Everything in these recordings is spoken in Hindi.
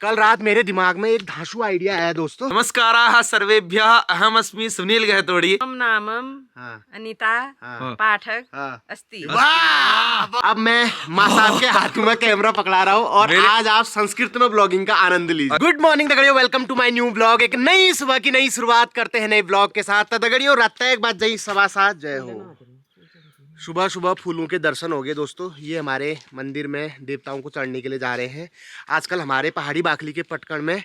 कल रात मेरे दिमाग में एक धांसू आइडिया आया दोस्तों। नमस्काराः सर्वेभ्यः, अहमस्मि सुनील गहतोड़ी। मम नामम हाँ। अनीता हाँ। पाठक हाँ। अस्ति। वाह! अब मैं माँ साहब के हाथों में कैमरा पकड़ा रहा हूँ और आज आप संस्कृत में ब्लॉगिंग का आनंद लीजिए। गुड मॉर्निंग दगड़ियों, welcome to my new blog. एक नई सुबह की नई शुरुआत करते हैं नए ब्लॉग के साथ। तो दगड़ियों रात एक बात जय सवा सात जय हो। सुबह सुबह फूलों के दर्शन हो गए दोस्तों। ये हमारे मंदिर में देवताओं को चढ़ने के लिए जा रहे हैं। आजकल हमारे पहाड़ी बाखली के पटकन में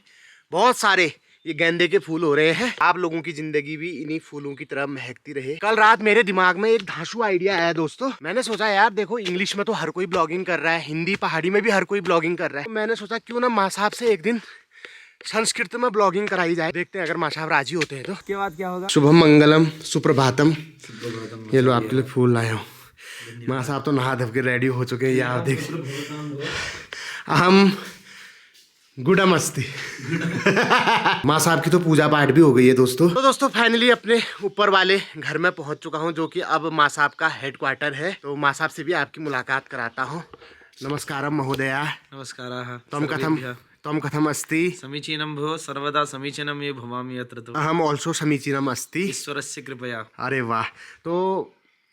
बहुत सारे ये गेंदे के फूल हो रहे हैं। आप लोगों की जिंदगी भी इन्हीं फूलों की तरह महकती रहे। कल रात मेरे दिमाग में एक धांसू आइडिया आया दोस्तों। मैंने सोचा यार देखो, इंग्लिश में तो हर कोई ब्लॉगिंग कर रहा है, हिंदी पहाड़ी में भी हर कोई ब्लॉगिंग कर रहा है। मैंने सोचा क्यों ना माँ साहब से एक दिन संस्कृत में ब्लॉगिंग कराई जाए। देखते हैं अगर माँ साहब राजी होते हैं तो। उसके बाद क्या होगा? शुभम मंगलम सुप्रभातम। ये लो आपके लिए फूल लाया हूँ। माँ साहब तो नहा धो के रेडी हो चुके हैं। यहाँ देख हम गुड़ा मस्ती। माँ साहब की तो पूजा पाठ भी हो गई है दोस्तों। तो दोस्तों फाइनली अपने ऊपर वाले घर में पहुंच चुका हूं, जो कि अब माँ साहब का हेडक्वार्टर है। तो माँ साहब से भी आपकी मुलाकात कराता हूं। नमस्कारम महोदया। नमस्काराः तम कथम अस्ति? समीचीनं भो, सर्वदा समीचीनं ये भवामि यत्र तु। हम ऑल्सो समीचीनम अस्ति। ईश्वरस्य कृपया। अरे वाह! तो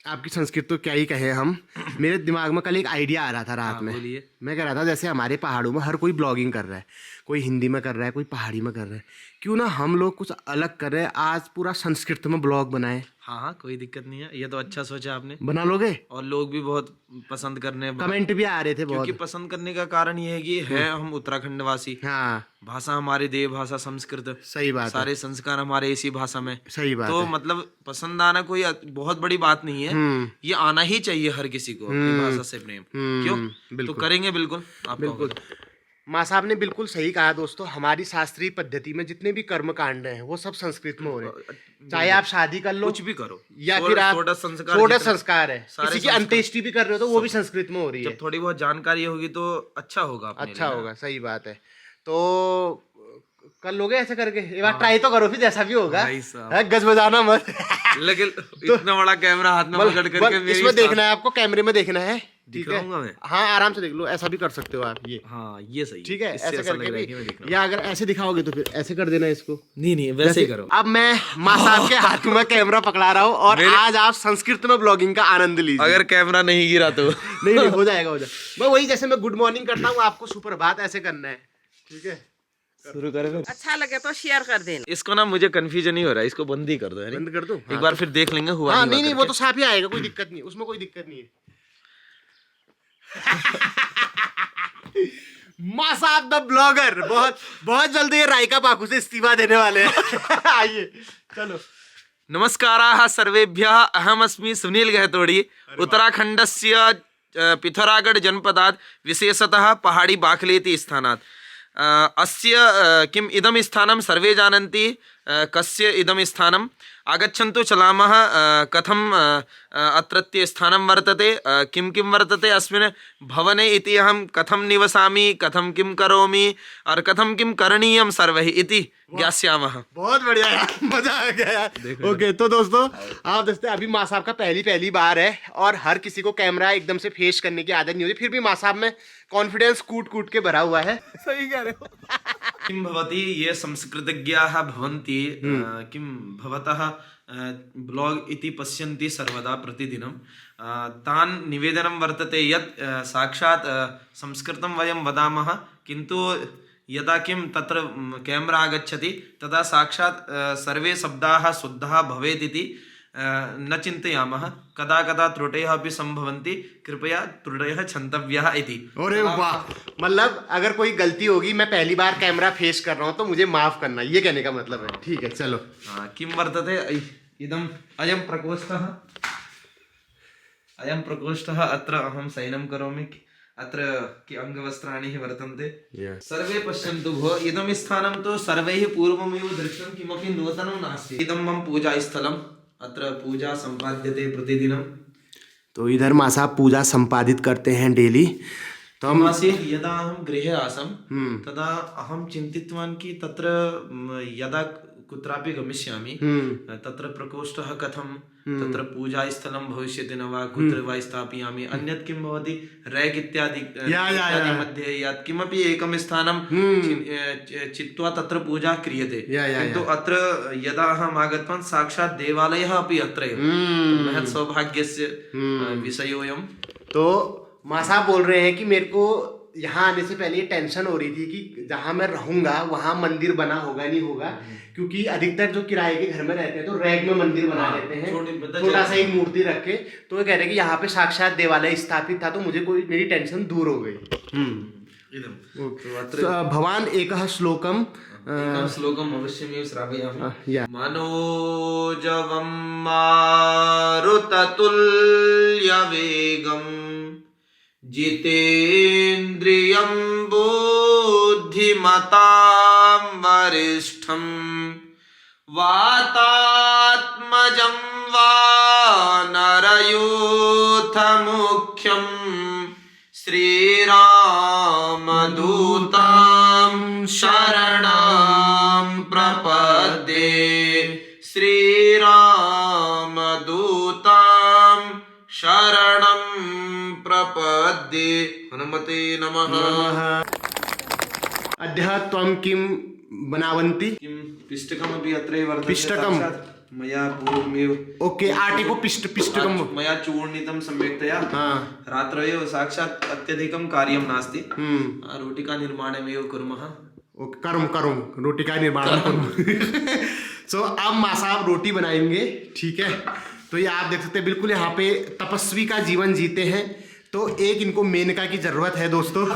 आपकी संस्कृत तो क्या ही कहे हम। मेरे दिमाग में कल एक आइडिया आ रहा था रात में। बोलिए। मैं कह रहा था जैसे हमारे पहाड़ों में हर कोई ब्लॉगिंग कर रहा है, कोई हिंदी में कर रहा है, कोई पहाड़ी में कर रहा है, क्यों ना हम लोग कुछ अलग कर रहे हैं। आज पूरा संस्कृत में ब्लॉग बनाए। हाँ, कोई दिक्कत नहीं है। ये तो अच्छा सोचा आपने। बना लोगे? और लोग भी बहुत पसंद करने, कमेंट भी आ रहे थे बहुत। क्योंकि पसंद करने का कारण ये है कि है हम उत्तराखंड वासी। हाँ भाषा हमारी देव भाषा संस्कृत। सही बात है। सारे संस्कार हमारे इसी भाषा में। सही बात तो है। मतलब पसंद आना कोई बहुत बड़ी बात नहीं है। ये आना ही चाहिए हर किसी को, अपनी भाषा से प्रेम। क्यों? तो बिल्कुल। करेंगे बिल्कुल। आप बिल्कुल माँ साहब ने बिल्कुल सही कहा दोस्तों। हमारी शास्त्रीय पद्धति में जितने भी कर्म कांड हैं वो सब संस्कृत में हो रहे हैं। चाहे आप शादी कर लो, कुछ भी करो, या फिर आप षोडश संस्कार है, किसी की अंत्येष्टि भी कर रहे हो तो वो भी संस्कृत में हो रही है। जब थोड़ी बहुत जानकारी होगी तो अच्छा होगा अपने अच्छा लिए। होगा, सही बात है। तो कर लोगे ऐसे करके? एक बार ट्राई तो करो, फिर जैसा भी होगा। भाई साहब। गज बजाना मत। लेकिन इतना बड़ा कैमरा हाथ में पकड़ करके मेरी इसमें देखना है आपको, कैमरे में देखना है। ठीक है? दिखाऊंगा मैं। हाँ आराम से देख लो। ऐसा भी कर सकते हो आप। ये हाँ, ये सही ठीक है, इससे ऐसे ऐसा लग करके रहा है कि मैं भी। दिख रहा या अगर ऐसे दिखाओगे तो फिर ऐसे कर देना इसको। हूं। नहीं वैसे ही करो। अब मैं माँ साहब के हाथों में कैमरा पकड़ा रहा हूँ और आज आप संस्कृत में ब्लॉगिंग का आनंद लीजिए। अगर कैमरा नहीं गिरा तो। नहीं हो जाएगा, हो जाएगा। मैं वही, जैसे मैं गुड मॉर्निंग करता हूँ आपको सुप्रभात ऐसे करना है। ठीक है, शुरू करें फिर? अच्छा लगे तो शेयर कर देना। इसको ना मुझे कंफ्यूजन ही हो रहा है, इसको बंद ही कर दो। है बंद कर दो। एक बार फिर देख लेंगे हुआ हाँ नहीं नहीं, हुआ वो तो साफ ही आएगा, कोई दिक्कत नहीं, उसमें कोई दिक्कत नहीं है। माँ साहब द ब्लॉगर बहुत बहुत जल्दी ये रायका पाकू से इस्तीफा देने वाले हैं। आइए चलो। नमस्काराः सर्वेभ्यः, अहमस्मि सुनील गहतोड़ी। उत्तराखण्डस्य पिथौरागढ़ जनपदात्, विशेषतः पहाड़ी बाखली इति स्थानात्। अस्य किम् इदं स्थानं सर्वे जानन्ति। कस्य इदं स्थानम्? आगच्छन्तु चलामः। कथम् अत्रत्य स्थानं वर्तते, किं किं वर्तते अस्मिन् भवने इति, अहं कथं निवसामि, कथं किं करोमि और कथं किं करणीयं सर्वैः इति ज्ञास्यामः। बहुत बढ़िया यार, मजा आ गया यार। ओके तो दोस्तों आप देखते हैं अभी माँ साहब का पहली बार है और हर किसी को कैमरा एकदम से फेस करने की आदत नहीं होती, फिर भी माँ साहब में कॉन्फिडेंस कूट के भरा हुआ है। सही कह रहे हो। किं भवति, ये संस्कृतज्ञाः भवन्ति, किं भवतः ब्लॉग इति पश्यन्ति सर्वदा प्रतिदिनं, तान् निवेदनं वर्तते यत् साक्षात् संस्कृतं वयं वदामः, किन्तु यदा किं तत्र कैमरा आगच्छति तदा साक्षात् सर्वे शब्दाः शुद्धाः भवेत् इति न चिन्तयामः। कदा कदा त्रुटयः अपि सम्भवन्ति, कृपया त्रुटयः क्षन्तव्याः इति। अरे वाह! मतलब अगर कोई गलती होगी, मैं पहली बार कैमरा फेस कर रहा हूँ तो मुझे माफ करना, ये कहने का मतलब है। ठीक है चलो। किं वर्तते इदम् अयं प्रकोष्ठः अत्र अहं शयनं करोमि। अत्र अंगवस्त्राणि वर्तन्ते। सर्वे पश्यन्तु भो, इदं स्थानं तु सर्वैः पूर्वमेव दृष्टं, किमपि नूतनं नास्ति। इदं मम पूजास्थलम्, अत्र पूजा सम्पाद्यते प्रतिदिनं। तो इधर माँ साहब पूजा संपादित करते हैं डेली। तो हम यदा अहं गृहे आसम् तदा अहं चिन्तितवान् कि तत्र यदा कुत्रापि गमिष्यामि तत्र प्रकोष्ठः कथं तत्र पूजास्थलं भविष्यति न वा कुत्र वा स्थापयामि अन्यत् किं भवति रैक् इत्यादि मध्ये यत् किमपि एकं स्थानं चित्वा तत्र पूजा क्रियते किन्तु अत्र यदा अहम् आगतवान् साक्षात् देवालयः अपि अत्र एव महत् सौभाग्यस्य विषयोऽयं। तो माँ साहब बोल रहे हैं कि मेरे को यहाँ आने से पहले ये टेंशन हो रही थी कि जहाँ मैं रहूंगा वहाँ मंदिर बना होगा नहीं होगा, क्योंकि अधिकतर जो किराए के घर में रहते हैं तो रैक में मंदिर बना लेते हैं, छोटा सा एक मूर्ति रख के। तो वो कह रहे हैं कि यहाँ पे साक्षात देवालय स्थापित था, तो मुझे कोई मेरी टेंशन दूर हो गई। भवान एकः श्लोकम अवश्यमेव श्रावयामि। मनोजवं मारुततुल्यवेगम् जितेन्द्रियं बुद्धिमतां वरिष्ठं वातात्मजं वानरयूथमुख्यं श्रीरामदूतं शरणं प्रपद्ये श्रीरामदूतं शरणं प्रपद्ये हनुमते नमः। अद्य त्वं किं बनावन्ति? किं पिष्टकमपि अत्रैव वर्तते। पिष्टकम् मया पूर्वमेव ओके आटे को पिष्टकम् मया चूर्णितं सम्यक्तया रात्रौ एव साक्षात् अत्यधिकं कार्यं नास्ति रोटिका निर्माणमेव कुर्मः। करूँ रोटिका निर्माण करूँ। सो अब माँ साहब रोटी बनाएंगे, ठीक है। तो ये आप देख सकते हैं बिल्कुल यहाँ पे तपस्वी का जीवन जीते हैं। तो एक इनको मेनका की जरूरत है दोस्तों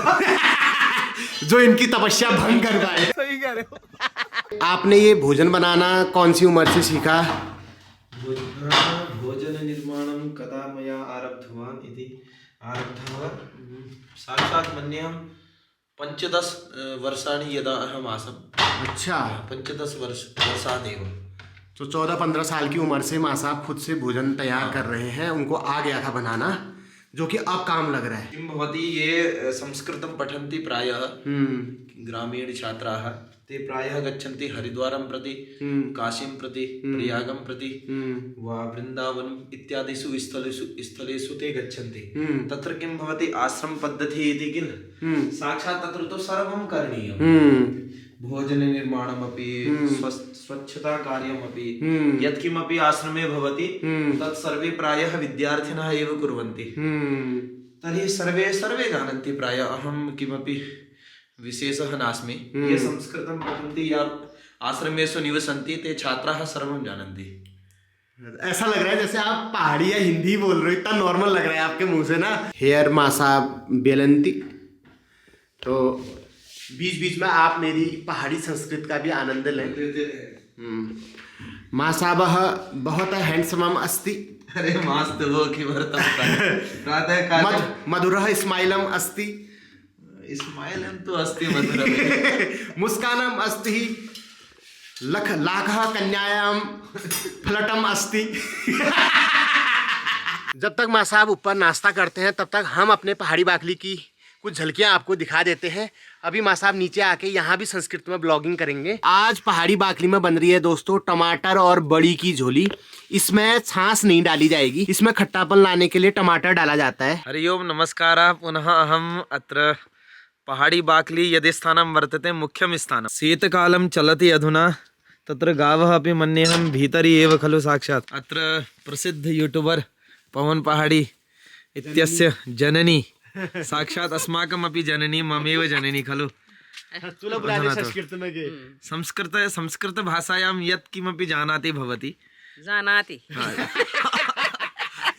जो इनकी तपस्या भंग कर पाए। सही कह रहे हो। आपने ये भोजन बनाना कौन सी उम्र से सीखा? भोजन निर्माणं कदा मया आरब्धवान् इति आरब्धः साक्षात् मन्येऽहं 15 वर्षाणि यदा अहम् आसम्। अच्छा 15 वर्षादेव। तो 14-15 साल की उम्र से माँ साहब खुद से भोजन तैयार कर रहे हैं। उनको आ गया था बनाना, जो कि अब काम लग रहा है। किं भवति ये संस्कृतं पठन्ति प्रायः ग्रामीण छात्राः ते प्रायः गच्छन्ति हरिद्वारं प्रति काशीं प्रति प्रयागं प्रति वा वृन्दावनम् इत्यादिषु स्थलेषु ते गच्छन्ति। तत्र किं भवति आश्रम पद्धतिः इति किल साक्षात् तत्र तो सर्वं करणीयं भोजन निर्माणमपि स्वच्छता कार्यमपि यत्किमपि आश्रमे भवति तत् सर्वे प्रायः विद्यार्थिनः एव कुर्वन्ति। तर्हि सर्वे जानन्ति प्रायः अहं किमपि विशेषः नास्मि। ये संस्कृतं पठन्ति या आश्रमेषु निवसन्ति ते छात्राः सर्वं जानन्ति। ऐसा लग रहा है जैसे आप पहाड़ी या हिंदी बोल रहे हो, इतना नॉर्मल लग रहा है आपके मुंह से ना। हेयर माँ साहब बेलंती। तो बीच बीच में आप मेरी पहाड़ी संस्कृत का भी आनंद लें। माँ साहब बहुत हैंडसमम अस्ति। अरे मास्तु किमर्थं प्रातःकाले मधुरः स्माइलम अस्ति। स्माइलम तो अस्ति मधुरः मुस्कानम अस्ति। लाखः कन्यायां फलटम अस्ति। जब तक माँ साहब ऊपर नाश्ता करते हैं तब तक हम अपने पहाड़ी बाकली की कुछ झलकियां आपको दिखा देते हैं। अभी माँ साहब नीचे आके यहाँ भी संस्कृत में ब्लॉगिंग करेंगे। आज पहाड़ी बाकली में बन रही है दोस्तों टमाटर और बड़ी की झोली। इसमें छाछ नहीं डाली जाएगी, इसमें खट्टापन लाने के लिए टमाटर डाला जाता है। हरि ओम नमस्कारः। पुनः अहम् अत्र पहाड़ी बाकली यदि स्थानं वर्तते मुख्यं स्थानं शीतकालं चलति अधुना तत्र गावः अपि मन्येऽहं भीतरि एव खलु साक्षात्। अत्र प्रसिद्ध यूट्यूबर पवन पहाड़ी इत्यस्य जननी साक्षात् अस्माकमपि जननी ममेव जननी खलु। संस्कृत भाषायां यत् किमपि जानाति भवति जानाति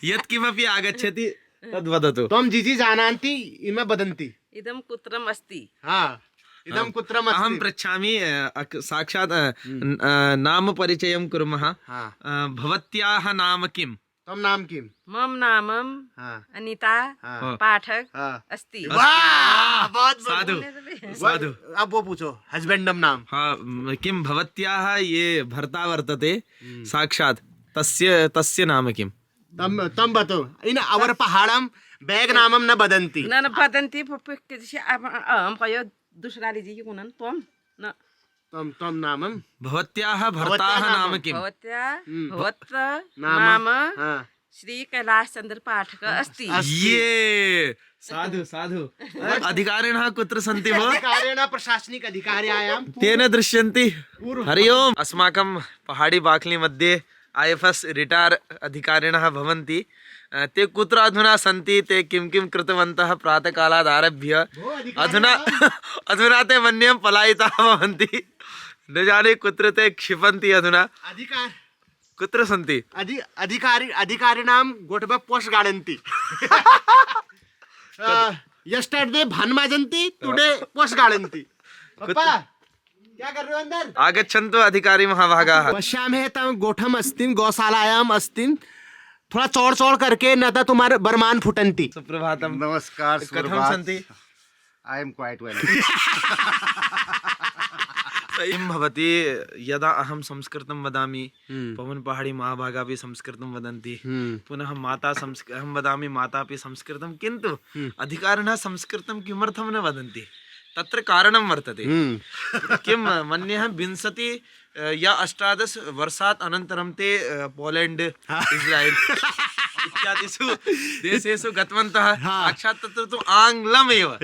यत् किमपि आगच्छति तद् वदतु। त्वं जीजी जानान्ति इमे वदन्ति इदं कुत्रम् अस्ति। हाँ इदं कुत्रम् अस्ति। अहं पृच्छामि साक्षात् नाम परिचयं कुर्मः। भवत्याः नाम किम्? तम नाम किम? मम नाम अनीता पाठक अस्ति। बहुत साधु साधु। अब वो पूछो हस्बैंडम नाम। हाँ किं भवत्याः ये भर्ता वर्तते साक्षात् तस्य नाम किम्? तम बतो इन अवर पहाड़म बैग नामम न बदंती न बदंती अहं कयो दूसरा लीजिए कुनन तुम न तम तम नामम भवत्याः भर्ताः नाम किम्? भवत्या भवत् नाम नाम श्री कैलाश चंद्र पाठक अस्ति। ये साधु साधु अधिकारिणः कुत्र सन्ति भो? अधिकारिणः प्रशासनिक अधिकार्यायां तेन दृश्यन्ति। हरि ओम्। अस्माकं पहाड़ी बाक्ली मध्ये IFS रिटायर् अधिकारिणः भवन्ति। ते कुत्र अधुना सन्ति, ते किं किं कृतवन्तः प्रातःकालात् आरभ्य अधुना अधुना ते वन्यं पलायिताः भवन्ति। न जाने कुत्र ते क्षिपन्ति अधुना। अधिकार कुत्र सन्ति? अधिकारिणां गोटबा पोस्ट गाड़न्ति। यस्टरडे भान माजन्ति, टुडे पोस्ट गाड़न्ति। पप्पा क्या कर रहे हो अंदर? आगच्छन्तु अधिकारी महाभागाः। पश्यामहे तम गोठम अस्तिन गौशालायाम अस्तिन। थोड़ा चौड़ चौड़ करके न तो तुम्हारे बरमान फुटन्ति। सुप्रभातम। नमस्कार कथं सुप्रभात। सन्ति? I am quite well. किं भवति यदा अहं संस्कृतं वदामि, पवन पहाड़ी महाभागा अपि संस्कृतं वदन्ति, पुनः अहं वदामि माता अपि संस्कृतं, किन्तु अधिकारिणः संस्कृतं किमर्थं न वदन्ति? तत्र कारणं वर्तते। किं मन्यः 20 या 18 वर्षात् अनन्तरं ते पोलेण्ड्, इस्रायल् इत्यादिषु देशेषु गतवन्तः। साक्षात् तत्र तु आङ्ग्लमेव।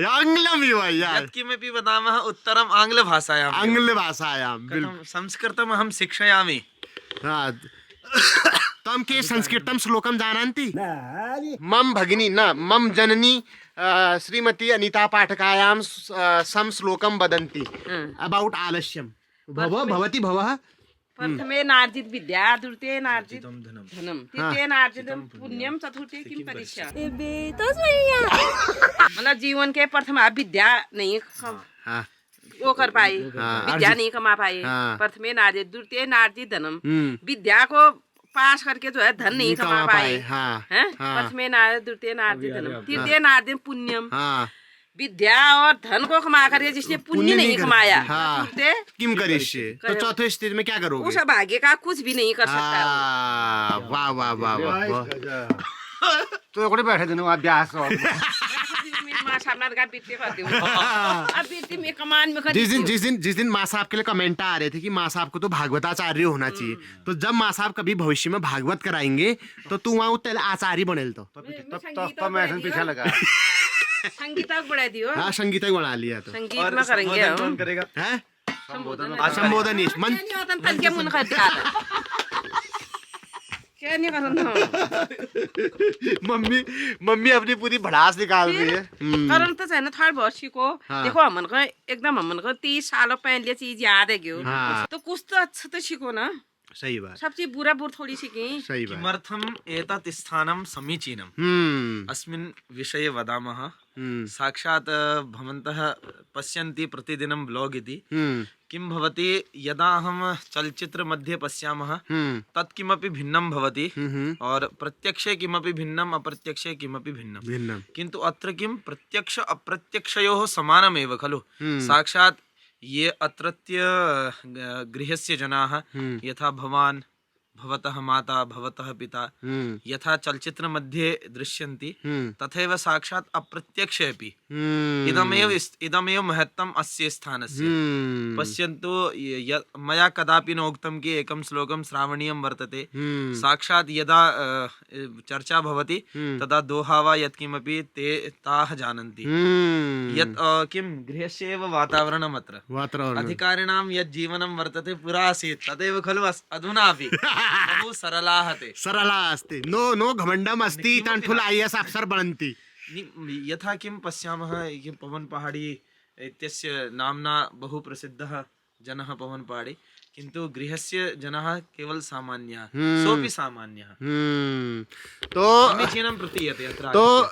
यत्किमपि वदामः उत्तरम् आङ्ग्लभाषायाम्। आङ्ग्लभाषायां संस्कृतम् अहं शिक्षयामि। तम के संस्कृतं श्लोकं जानन्ति? मम भगिनी न मम जननी श्रीमती अनीता पाठकायां सम श्लोकं वदन्ति अबाउट आलस्यम। भवति भवः प्रथमे नार्जित विद्या, द्वितीये नार्जित धनम, तृतीये नार्जित पुण्यम, चतुर्थे किम परीक्षा। मतलब जीवन के प्रथम आप विद्या नहीं वो कर पाए, विद्या नहीं कमा पाए। प्रथमे नार्जित, द्वितीय नार्जित धनम, विद्या को पास करके जो है धन नहीं कमा पाए। प्रथमे नार्जित, द्वितीय नार्जित धनम, तृतीय नार्जित पुण्यम। विद्या और धन को कमा करके जिसने पुण्य नहीं कमाया, किम करिष्ये? तो चौथे स्टेज में क्या करोगे? उस भाग्य का कुछ भी नहीं कर सकता। वाह वाह वाह वाह। तो कोड़े बैठे दिनों अभ्यास और जिस दिन माँ साहब के लिए कमेंट आ रहे थे कि माँ साहब को तो भागवताचार्य होना चाहिए, तो जब माँ साहब कभी भविष्य में भागवत कराएंगे तो तू वहाँ आचार्य बनेल। तो मैं ऐसे पीछे लगा। संगीतक बढ़ा दियो। हाँ संगीतक बना लिया। तो संगीत में करेंगे हम। कौन करेगा? हैं? संबोधन संबोधन मन क्या मुन कर दिया क्या नहीं करना। मम्मी अपनी पूरी भड़ास निकाल रही है। कारण तो है ना थोड़ा बहुत सीखो। देखो हमन को एकदम हमन को 30 सालों पहले चीज याद है क्यों, तो कुछ तो अच्छा तो सीखो ना। सही बात। सब चीज बुरा थोड़ी सीखी। सही बात। किमर्थम् एतत् स्थानं समीचीनम् अस्मिन् विषये वदामः। साक्षात् भवन्तः पश्यन्ति प्रतिदिनं ब्लॉग इति। किं भवति यदा अहं चलचित्र मध्ये पश्यामः तत् किमपि भिन्नं भवति और प्रत्यक्षे किमपि भिन्नम्, अप्रत्यक्षे किमपि भिन्नं। किन्तु अत्र किं प्रत्यक्ष अप्रत्यक्षयोः समानमेव खलु। साक्षात् ये अत्रत्य गृहस्य जनाः, यथा भवान्, भवतः माता, भवतः पिता यथा चलचित्र मध्ये दृश्यन्ति, तथैव साक्षात् अप्रत्यक्षे अपि इदमेव महत्त्वम् अस्य स्थानस्य। पश्यन्तु मया कदापि न उक्तं कि एकं श्लोकं श्रावणीयं वर्तते। साक्षात् यदा चर्चा भवति तदा दोहा वा यत्किमपि ते ताः जानन्ति। यत् किं गृहस्य एव वातावरणम् अत्र अधिकारिणां यत् जीवनं वर्तते पुरा आसीत् तदेव खलु अधुनापि बहु सरलाः ते। सरला अस्ति। नो घमण्डम् अस्ति तण्ठुल IAS अफसर बनन्ति। यथा किं पश्यामः, पवन पहाड़ी इत्यस्य नाम्ना बहु प्रसिद्धः जनः पवन पहाड़ी, किन्तु गृहस्य जनः केवल सामान्यः, सोऽपि सामान्यः। तो समीचीनं प्रतीयते अत्र। तो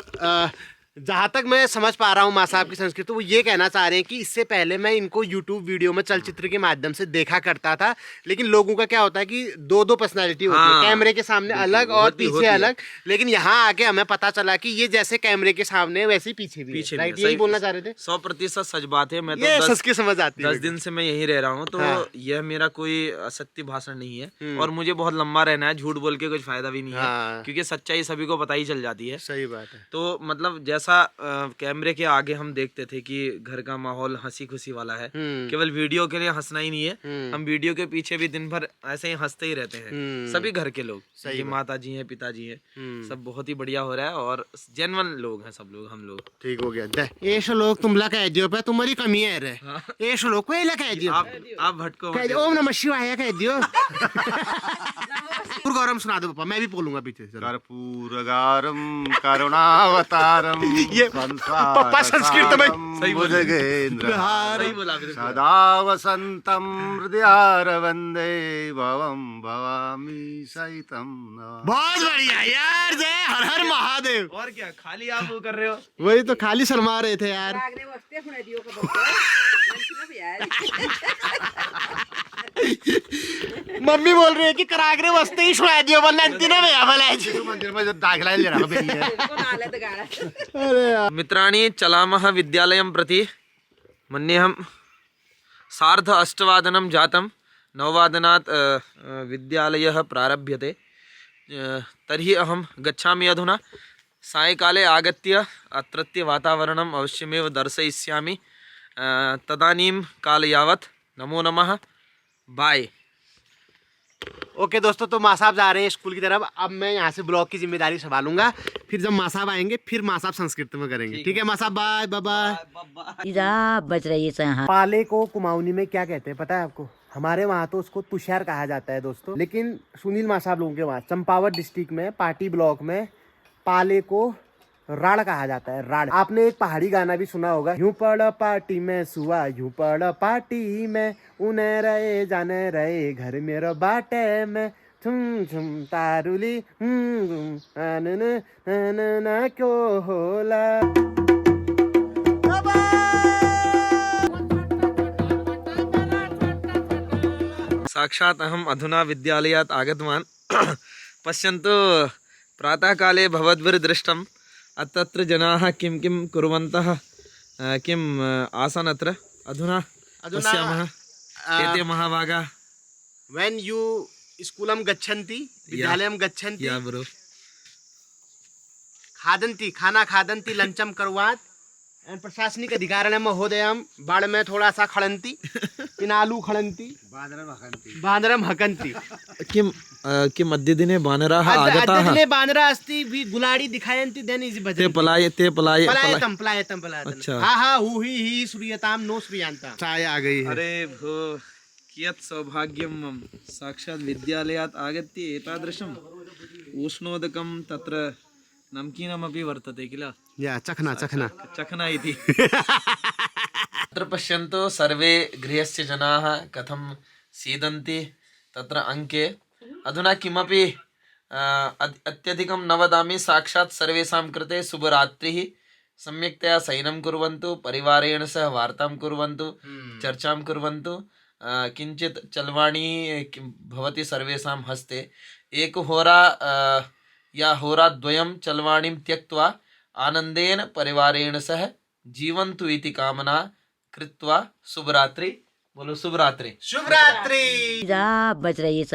जहाँ तक मैं समझ पा रहा हूँ माँ साहब की संस्कृति, वो ये कहना चाह रहे हैं कि इससे पहले मैं इनको YouTube वीडियो में चलचित्र के माध्यम से देखा करता था, लेकिन लोगों का क्या होता है कि दो पर्सनालिटी होती है, कैमरे के सामने अलग और पीछे अलग। लेकिन यहाँ आके हमें पता चला कि ये जैसे कैमरे के सामने वैसे ही पीछे भी है। राइट, यही बोलना चाह रहे थे। 100% सच बात है। मैं तो ये सच की समझ आती है। 10 दिन से मैं यहीं रह रहा हूँ, तो यह मेरा कोई असत्य भाषण नहीं है और मुझे बहुत लंबा रहना है। झूठ बोल के कुछ फायदा भी नहीं है, क्योंकि सच्चाई सभी को पता ही चल जाती है। सही बात है। तो मतलब जैसा जैसा कैमरे के आगे हम देखते थे कि घर का माहौल हंसी खुशी वाला है, केवल वीडियो के लिए हंसना ही नहीं है, हम वीडियो के पीछे भी दिन भर ऐसे ही हंसते ही रहते हैं। सभी घर के लोग, सही माता जी हैं, पिताजी हैं, सब बहुत ही बढ़िया हो रहा है और जेन्युइन लोग हैं सब लोग, हम लोग। ठीक हो गया दे ऐसे लोग तुमला कह दियो पे तुम्हारी कमी है रे ऐसे लोग को एला कह दियो आप भटको कह दियो ओम नमः शिवाय कह दियो गौरम सुना दो पापा, मैं भी बोलूंगा पीछे से। कर्पूरगारम करुणावतारम ये पापा संस्कृत में सही बोला। भुजगेंद्रहारम सही बोला बिल्कुल। सदा वसंतम हृदयार वंदे भवम भवामी सहितम नमामि। बहुत बढ़िया यार, जय हर हर महादेव। और क्या खाली आप वो कर रहे हो? वही तो खाली शर्मा रहे थे यार। आगरे वस्ते हुने दियो का बच्चा मम्मी बोल रही है कि करागरे वस्ते ही सुना दियो वरना अंतिना में आवाला है। शिशु मंदिर में जब दाखिला ले रहा है को नाले त गाड़ा अरे यार मित्राणि चलामः विद्यालयं प्रति। मन्येऽहं सार्ध 8वादनं जातं, 9वादनात् विद्यालयः प्रारभ्यते। तर्हि अहं गच्छामि अधुना। सायंकाले आगत्य अत्रत्य वातावरणम् अवश्यमेव दर्शयिष्यामि। तदानीं काल यावत् नमो नमः, बाय। ओके दोस्तों, तो माँ साहब जा रहे हैं स्कूल की तरफ। अब मैं यहाँ से ब्लॉग की जिम्मेदारी संभालूंगा, फिर जब माँ साहब आएंगे फिर माँ साहब संस्कृत में करेंगे। ठीक है माँ साहब, बाय बाय। इजा बच रही है। पाले को कुमाऊनी में क्या कहते हैं पता है आपको? हमारे वहाँ तो उसको तुषार कहा जाता है दोस्तों, लेकिन सुनील माँ साहब लोगों के वहाँ चंपावत डिस्ट्रिक्ट में पाटी ब्लॉक में पाले को राड़ कहा जाता है। राड़। आपने एक पहाड़ी गाना भी सुना होगा, यूं पड़ पार्टी में सुआ यूं पड़ पार्टी में, उन्हें रहे जाने रहे घर मेरा बाटे में, झुम झुम तारुली ना क्यों होला। साक्षात् अहम् अधुना विद्यालयात् आगतवान्। पश्यन्तु, प्रातःकाले भवद्भिर्दृष्टम् अत्र जनाः किं किं कुर्वन्तः किम् आसन् अत्र। अधुना पश्यामः एते महाभागाः। When you स्कूलम गच्छन्ति, विद्यालयम गच्छन्ति, या ब्रो खादन्ति खाना खादन्ति लंचम कर्वात् प्रशासनिक अधिकारिणं महोदयं बाड़ में थोड़ा सा खड़न्ति पिनालू खड़न्ति बांदरम हकन्ति। किम् अद्य दिने बानराः आगताः। अद्य दिने बानरा अस्ति वि गुलाडी दिखायन्ति देन इज ते पलायते पलायतम पलायतम पलायतम। अच्छा। हाँ हाँ हु ही श्रूयताम नो श्रूयन्ताम। चाय आ गई है। अरे भो, कियत् सौभाग्यं मम। साक्षात् विद्यालयात् आगत्य एतादृशम् उष्णोदकं तत्र नमकीनमपि वर्तते किल। या चखना चखना चखना इति। अत्र पश्यन्तु, सर्वे गृहस्य जनाः कथं सीदन्ति तत्र अङ्के। अधुना किमपि अत्यधिकं न वदामि, साक्षात् सर्वेषां कृते शुभरात्रिः। सम्यक्तया शयनं कुर्वन्तु, परिवारेण सह वार्तां कुर्वन्तु, चर्चां कुर्वन्तु। किञ्चित् चलवाणी भवति सर्वेषां हस्ते। एकहोरा या होराद्वयं चलवाणीं त्यक्त्वा आनन्देन परिवारेण सह जीवन्तु इति कामना कृत्वा शुभरात्रि। बोलो शुभरात्रि। शुभरात्रि। इजा बच रही है।